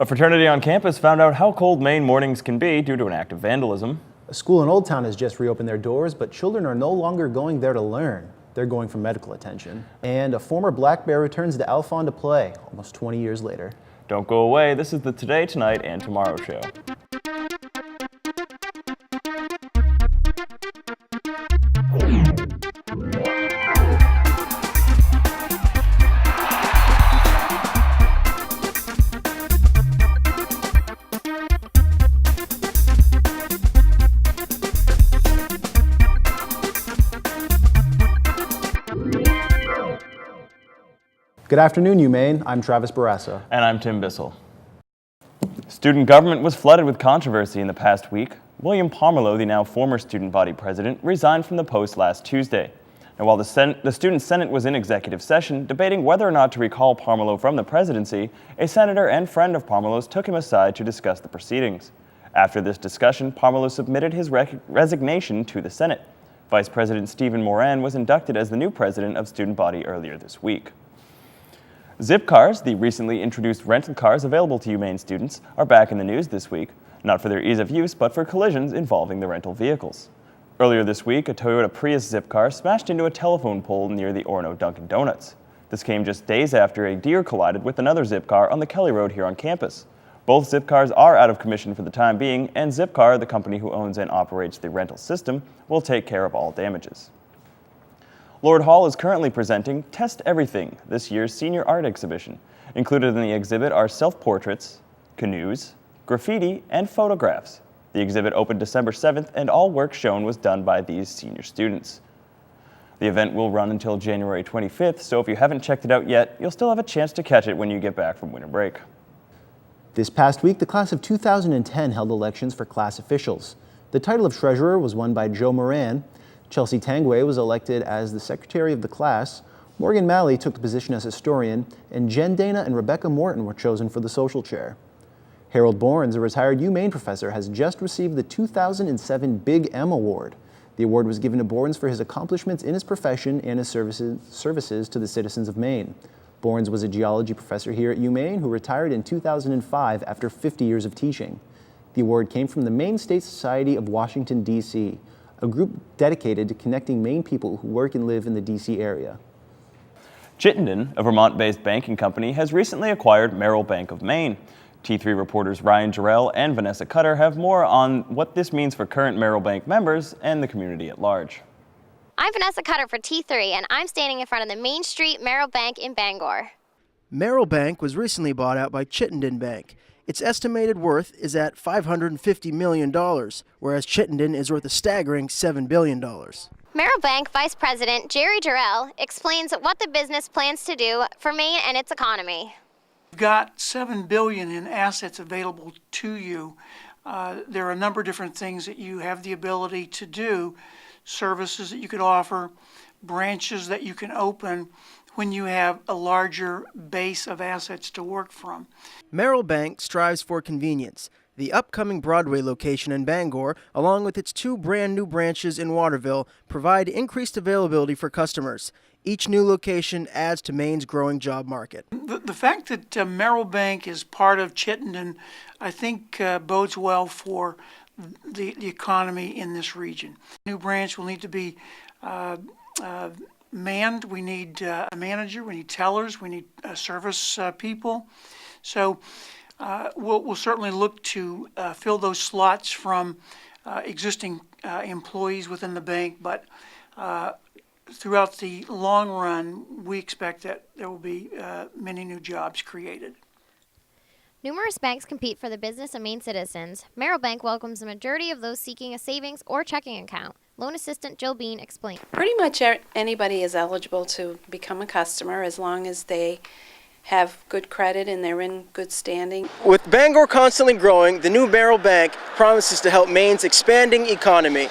A fraternity on campus found out how cold Maine mornings can be due to an act of vandalism. A school in Old Town has just reopened their doors, but children are no longer going there to learn. They're going for medical attention. And a former black bear returns to Alphon to play, almost 20 years later. Don't go away. This is the Today, Tonight, and Tomorrow show. Good afternoon, UMaine. I'm Travis Barassa. And I'm Tim Bissell. Student government was flooded with controversy in the past week. William Pomerleau, the now former student body president, resigned from the post last Tuesday. Now, while the Student Senate was in executive session debating whether or not to recall Pomerleau from the presidency, a senator and friend of Pomerleau's took him aside to discuss the proceedings. After this discussion, Pomerleau submitted his resignation to the Senate. Vice President Stephen Moran was inducted as the new president of student body earlier this week. Zip cars, the recently introduced rental cars available to UMaine students, are back in the news this week, not for their ease of use, but for collisions involving the rental vehicles. Earlier this week, a Toyota Prius Zip car smashed into a telephone pole near the Orono Dunkin' Donuts. This came just days after a deer collided with another Zip car on the Kelly Road here on campus. Both Zip cars are out of commission for the time being, and Zipcar, the company who owns and operates the rental system, will take care of all damages. Lord Hall is currently presenting Test Everything, this year's senior art exhibition. Included in the exhibit are self-portraits, canoes, graffiti, and photographs. The exhibit opened December 7th, and all work shown was done by these senior students. The event will run until January 25th, so if you haven't checked it out yet, you'll still have a chance to catch it when you get back from winter break. This past week, the class of 2010 held elections for class officials. The title of treasurer was won by Joe Moran. Chelsea Tangway was elected as the secretary of the class, Morgan Malley took the position as historian, and Jen Dana and Rebecca Morton were chosen for the social chair. Harold Bournes, a retired UMaine professor, has just received the 2007 Big M Award. The award was given to Bournes for his accomplishments in his profession and his services to the citizens of Maine. Bournes was a geology professor here at UMaine who retired in 2005 after 50 years of teaching. The award came from the Maine State Society of Washington, D.C., a group dedicated to connecting Maine people who work and live in the D.C. area. Chittenden, a Vermont-based banking company, has recently acquired Merrill Bank of Maine. T3 reporters Ryan Jarrell and Vanessa Cutter have more on what this means for current Merrill Bank members and the community at large. I'm Vanessa Cutter for T3, and I'm standing in front of the Main Street Merrill Bank in Bangor. Merrill Bank was recently bought out by Chittenden Bank. Its estimated worth is at $550 million, whereas Chittenden is worth a staggering $7 billion. Merrill Bank Vice President Jerry Jarrell explains what the business plans to do for Maine and its economy. You've got $7 billion in assets available to you. There are a number of different things that you have the ability to do, services that you could offer, branches that you can open when you have a larger base of assets to work from. Merrill Bank strives for convenience. The upcoming Broadway location in Bangor, along with its two brand new branches in Waterville, provide increased availability for customers. Each new location adds to Maine's growing job market. The fact that Merrill Bank is part of Chittenden, I think bodes well for the economy in this region. New branch will need to be manned. We need a manager, we need tellers, we need service people. So we'll certainly look to fill those slots from existing employees within the bank, but throughout the long run, we expect that there will be many new jobs created. Numerous banks compete for the business of Maine citizens. Merrill Bank welcomes the majority of those seeking a savings or checking account. Loan assistant Jill Bean explained. Pretty much anybody is eligible to become a customer as long as they have good credit and they're in good standing. With Bangor constantly growing, the new Merrill Bank promises to help Maine's expanding economy.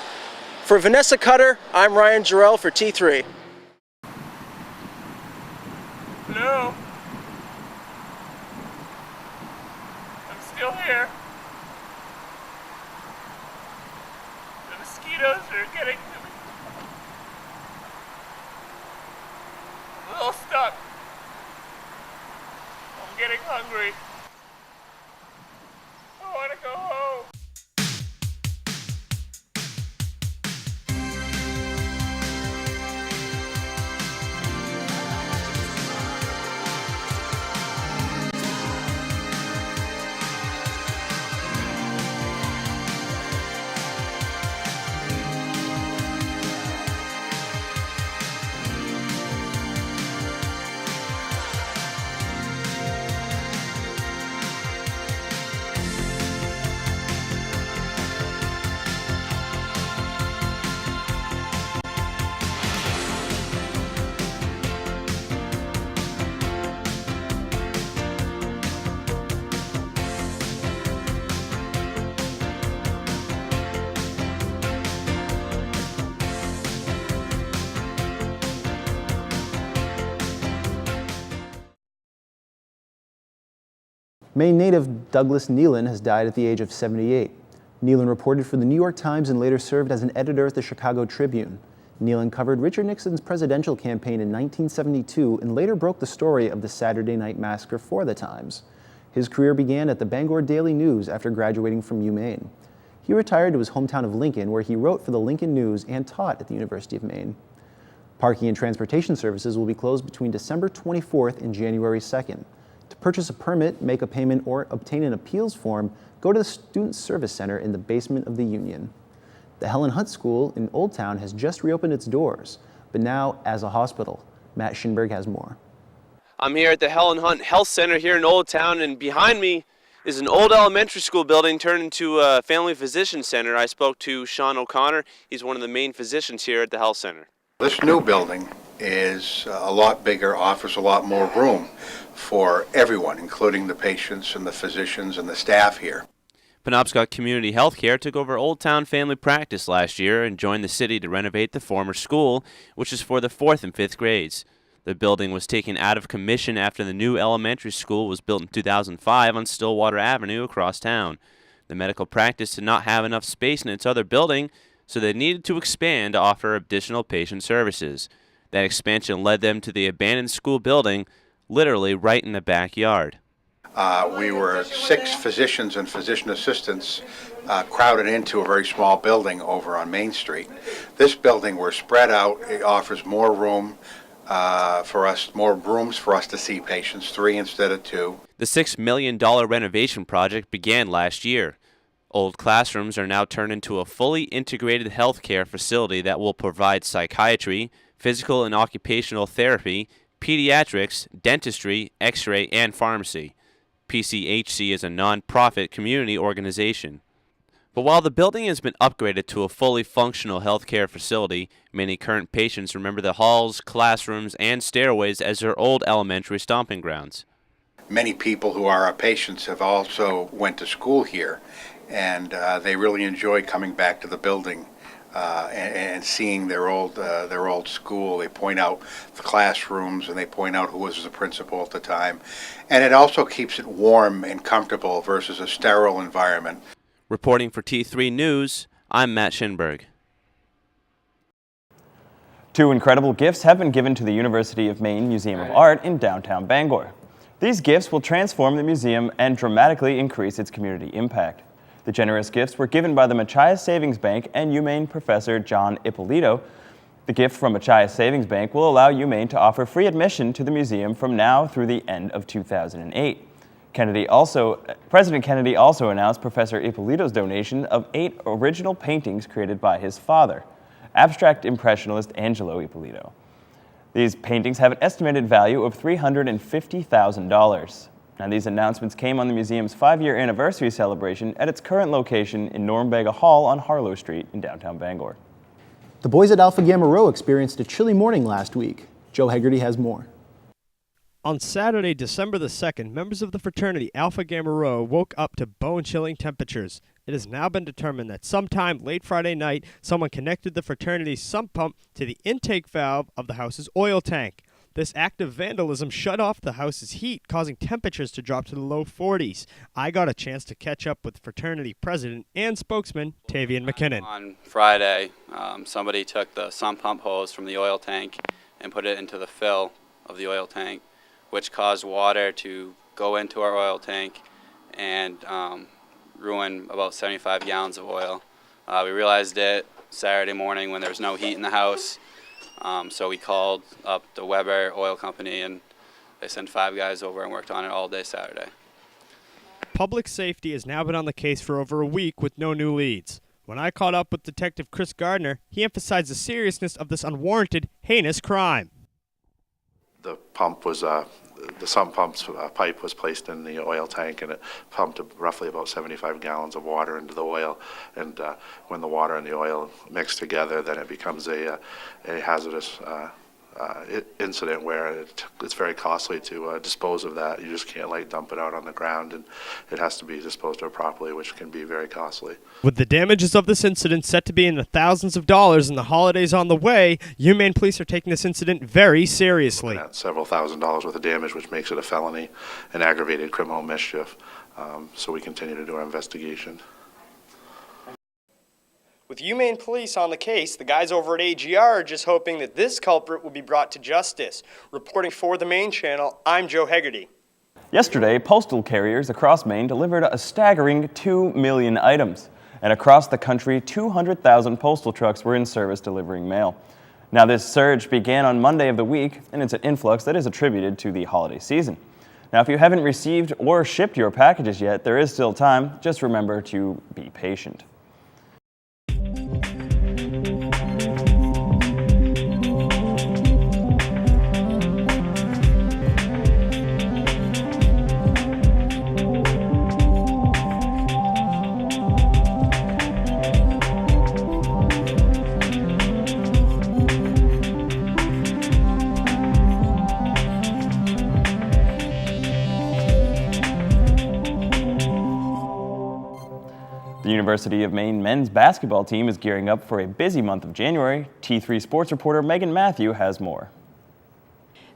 For Vanessa Cutter, I'm Ryan Jarrell for T3. Hello? I'm still here. The mosquitoes are getting to me. I'm a little stuck. I'm getting hungry. Maine native Douglas Nealon has died at the age of 78. Nealon reported for the New York Times and later served as an editor at the Chicago Tribune. Nealon covered Richard Nixon's presidential campaign in 1972 and later broke the story of the Saturday Night Massacre for the Times. His career began at the Bangor Daily News after graduating from UMaine. He retired to his hometown of Lincoln, where he wrote for the Lincoln News and taught at the University of Maine. Parking and transportation services will be closed between December 24th and January 2nd. To purchase a permit, make a payment, or obtain an appeals form, go to the Student Service Center in the basement of the Union. The Helen Hunt School in Old Town has just reopened its doors, but now as a hospital. Matt Schinberg has more. I'm here at the Helen Hunt Health Center here in Old Town, and behind me is an old elementary school building turned into a family physician center. I spoke to Sean O'Connor. He's one of the main physicians here at the health center. This new building is a lot bigger, offers a lot more room for everyone, including the patients and the physicians and the staff here. Penobscot Community Healthcare took over Old Town Family Practice last year and joined the city to renovate the former school, which is for the 4th and 5th grades. The building was taken out of commission after the new elementary school was built in 2005 on Stillwater Avenue across town. The medical practice did not have enough space in its other building, so they needed to expand to offer additional patient services. That expansion led them to the abandoned school building, literally right in the backyard. We were 6 physicians and physician assistants crowded into a very small building over on Main Street. This building, we're spread out. It offers more room for us, more rooms for us to see patients, 3 instead of 2. The $6 million renovation project began last year. Old classrooms are now turned into a fully integrated healthcare facility that will provide psychiatry, physical and occupational therapy, pediatrics, dentistry, x-ray, and pharmacy. PCHC is a non-profit community organization. But while the building has been upgraded to a fully functional healthcare facility, many current patients remember the halls, classrooms, and stairways as their old elementary stomping grounds. Many people who are our patients have also went to school here, and they really enjoy coming back to the building and seeing their old school. They point out the classrooms, and they point out who was the principal at the time. And it also keeps it warm and comfortable versus a sterile environment. Reporting for T3 News, I'm Matt Schinberg. 2 incredible gifts have been given to the University of Maine Museum of Art in downtown Bangor. These gifts will transform the museum and dramatically increase its community impact. The generous gifts were given by the Machias Savings Bank and UMaine professor John Ippolito. The gift from Machias Savings Bank will allow UMaine to offer free admission to the museum from now through the end of 2008. President Kennedy also announced Professor Ippolito's donation of 8 original paintings created by his father, abstract impressionist Angelo Ippolito. These paintings have an estimated value of $350,000. Now, these announcements came on the museum's 5-year anniversary celebration at its current location in Norumbega Hall on Harlow Street in downtown Bangor. The boys at Alpha Gamma Rho experienced a chilly morning last week. Joe Hegarty has more. On Saturday, December the 2nd, members of the fraternity Alpha Gamma Rho woke up to bone-chilling temperatures. It has now been determined that sometime late Friday night, someone connected the fraternity's sump pump to the intake valve of the house's oil tank. This act of vandalism shut off the house's heat, causing temperatures to drop to the low 40s. I got a chance to catch up with fraternity president and spokesman Tavian McKinnon. On Friday, somebody took the sump pump hose from the oil tank and put it into the fill of the oil tank, which caused water to go into our oil tank and ruin about 75 gallons of oil. We realized it Saturday morning when there was no heat in the house, so we called up the Weber Oil Company, and they sent 5 guys over and worked on it all day Saturday. Public safety has now been on the case for over a week with no new leads. When I caught up with Detective Chris Gardner, he emphasized the seriousness of this unwarranted, heinous crime. The pump was, the sump pump's pipe was placed in the oil tank, and it pumped roughly about 75 gallons of water into the oil. And when the water and the oil mix together, then it becomes a hazardous incident where it's very costly to dispose of that. You just can't dump it out on the ground, and it has to be disposed of properly, which can be very costly. With the damages of this incident set to be in the thousands of dollars and the holidays on the way, UMaine police are taking this incident very seriously. That's several $1,000s worth of damage, which makes it a felony and aggravated criminal mischief. So we continue to do our investigation. With UMaine police on the case, the guys over at AGR are just hoping that this culprit will be brought to justice. Reporting for the Maine Channel, I'm Joe Hegarty. Yesterday, postal carriers across Maine delivered a staggering 2 million items. And across the country, 200,000 postal trucks were in service delivering mail. Now, this surge began on Monday of the week, and it's an influx that is attributed to the holiday season. Now, if you haven't received or shipped your packages yet, there is still time. Just remember to be patient. The University of Maine men's basketball team is gearing up for a busy month of January. T3 sports reporter Megan Matthew has more.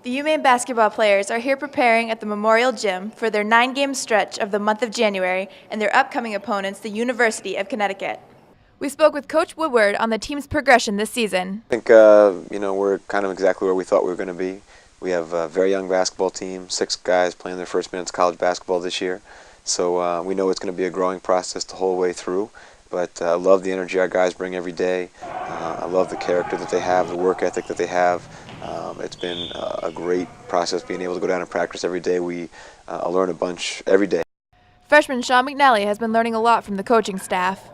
The UMaine basketball players are here preparing at the Memorial Gym for their 9-game stretch of the month of January and their upcoming opponents, the University of Connecticut. We spoke with Coach Woodward on the team's progression this season. I think, we're kind of exactly where we thought we were going to be. We have a very young basketball team, 6 guys playing their first minutes of college basketball this year. So we know it's going to be a growing process the whole way through, but I love the energy our guys bring every day. I love the character that they have, the work ethic that they have. It's been a great process being able to go down and practice every day. We learn a bunch every day. Freshman Sean McNally has been learning a lot from the coaching staff.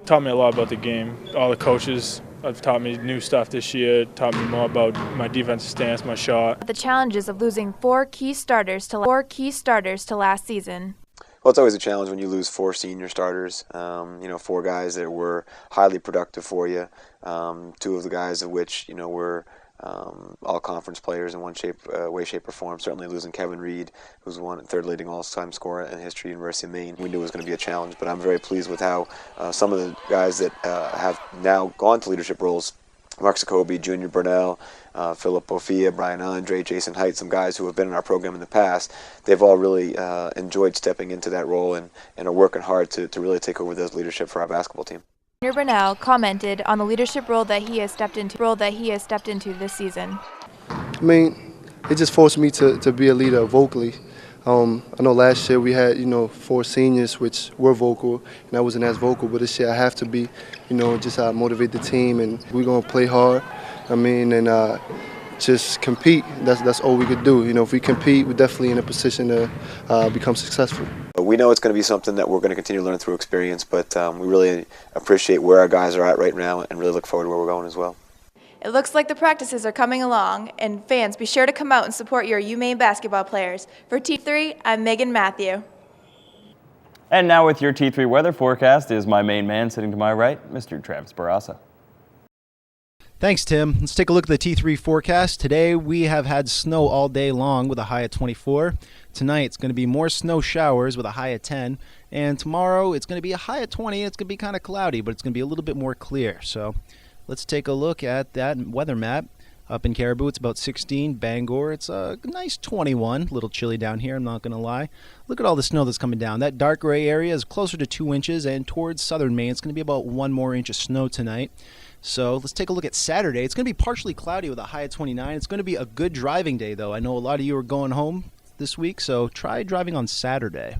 Taught me a lot about the game. All the coaches have taught me new stuff this year, taught me more about my defensive stance, my shot. The challenges of losing 4 key starters to last season. Well, it's always a challenge when you lose 4 senior starters, 4 guys that were highly productive for you, 2 of the guys of which, were all-conference players in one way, shape, or form. Certainly losing Kevin Reed, who's one third leading all-time scorer in history, University of Maine. We knew it was going to be a challenge, but I'm very pleased with how some of the guys that have now gone to leadership roles, Mark Jacoby, Junior Burnell, Philip Bofia, Brian Andre, Jason Height, some guys who have been in our program in the past, they've all really enjoyed stepping into that role and are working hard to really take over those leadership for our basketball team. Junior Burnell commented on the leadership role that he has stepped into this season. I mean, it just forced me to be a leader vocally. I know last year we had, 4 seniors which were vocal, and I wasn't as vocal, but this year I have to be, just motivate the team, and we're going to play hard, and just compete. That's all we could do. If we compete, we're definitely in a position to become successful. We know it's going to be something that we're going to continue to learn through experience, but we really appreciate where our guys are at right now and really look forward to where we're going as well. It looks like the practices are coming along, and fans, be sure to come out and support your UMaine basketball players. For T3, I'm Megan Matthew. And now with your T3 weather forecast is my main man sitting to my right, Mr. Travis Barassa. Thanks, Tim. Let's take a look at the T3 forecast. Today we have had snow all day long with a high of 24. Tonight it's going to be more snow showers with a high of 10. And tomorrow it's going to be a high of 20. It's going to be kind of cloudy, but it's going to be a little bit more clear. So let's take a look at that weather map. Up in Caribou, it's about 16. Bangor, it's a nice 21. A little chilly down here, I'm not going to lie. Look at all the snow that's coming down. That dark gray area is closer to 2 inches, and towards southern Maine, it's going to be about 1 more inch of snow tonight. So let's take a look at Saturday. It's going to be partially cloudy with a high of 29. It's going to be a good driving day, though. I know a lot of you are going home this week, so try driving on Saturday.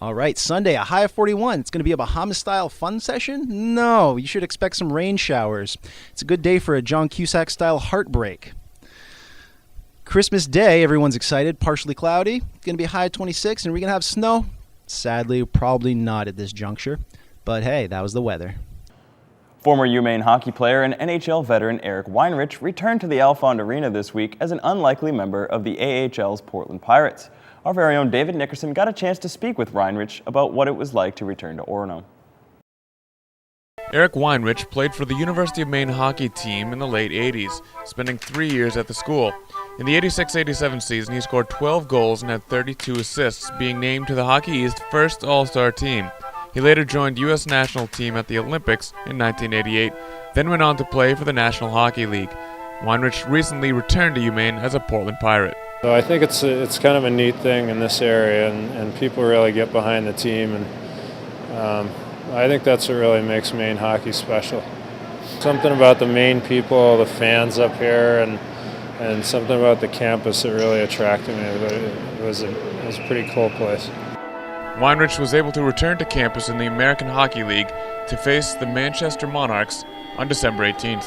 All right, Sunday, a high of 41. It's going to be a Bahamas-style fun session? No, you should expect some rain showers. It's a good day for a John Cusack-style heartbreak. Christmas Day, everyone's excited, partially cloudy. It's going to be a high of 26, and we're going to have snow? Sadly, probably not at this juncture. But hey, that was the weather. Former UMaine hockey player and NHL veteran Eric Weinrich returned to the Alfond Arena this week as an unlikely member of the AHL's Portland Pirates. Our very own David Nickerson got a chance to speak with Weinrich about what it was like to return to Orono. Eric Weinrich played for the University of Maine hockey team in the late 80s, spending 3 years at the school. In the 86-87 season, he scored 12 goals and had 32 assists, being named to the Hockey East first All-Star team. He later joined U.S. national team at the Olympics in 1988, then went on to play for the National Hockey League. Weinrich recently returned to UMaine as a Portland Pirate. So I think it's kind of a neat thing in this area, and people really get behind the team, and I think that's what really makes Maine hockey special. Something about the Maine people, the fans up here, and something about the campus that really attracted me. It was a pretty cool place. Weinrich was able to return to campus in the American Hockey League to face the Manchester Monarchs on December 18th.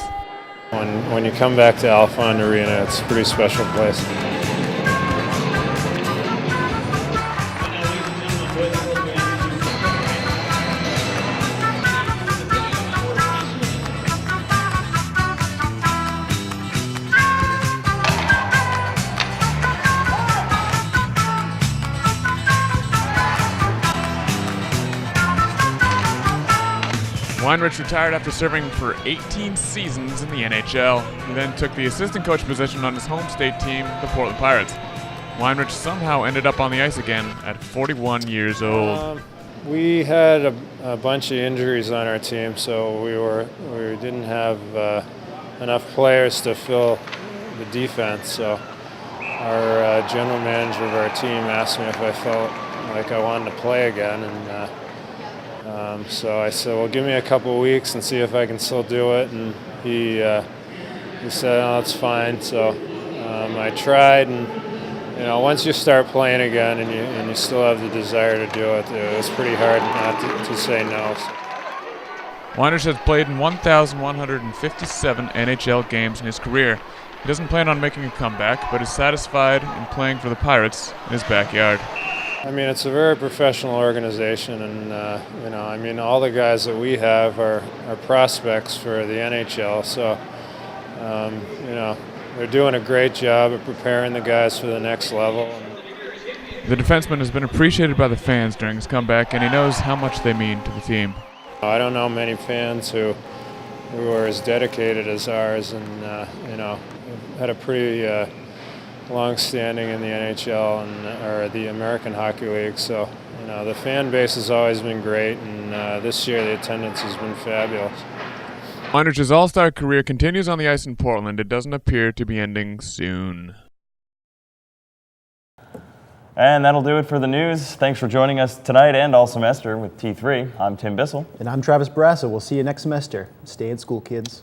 When you come back to Alfond Arena, it's a pretty special place. Weinrich retired after serving for 18 seasons in the NHL. He then took the assistant coach position on his home state team, the Portland Pirates. Weinrich somehow ended up on the ice again at 41 years old. We had a bunch of injuries on our team, so we didn't have enough players to fill the defense. So our general manager of our team asked me if I felt like I wanted to play again, and so I said, well, give me a couple of weeks and see if I can still do it. And he said, oh, that's fine. So I tried, and once you start playing again and you still have the desire to do it, it was pretty hard not to say no. Weinrich has played in 1,157 NHL games in his career. He doesn't plan on making a comeback, but is satisfied in playing for the Pirates in his backyard. I mean, it's a very professional organization, and all the guys that we have are prospects for the NHL. So, they're doing a great job of preparing the guys for the next level. The defenseman has been appreciated by the fans during his comeback, and he knows how much they mean to the team. I don't know many fans who are as dedicated as ours, and had a pretty long standing in the NHL or the American Hockey League. So, the fan base has always been great, and this year the attendance has been fabulous. Weinrich's all-star career continues on the ice in Portland. It doesn't appear to be ending soon. And that'll do it for the news. Thanks for joining us tonight and all semester with T3. I'm Tim Bissell. And I'm Travis Barassa. We'll see you next semester. Stay in school, kids.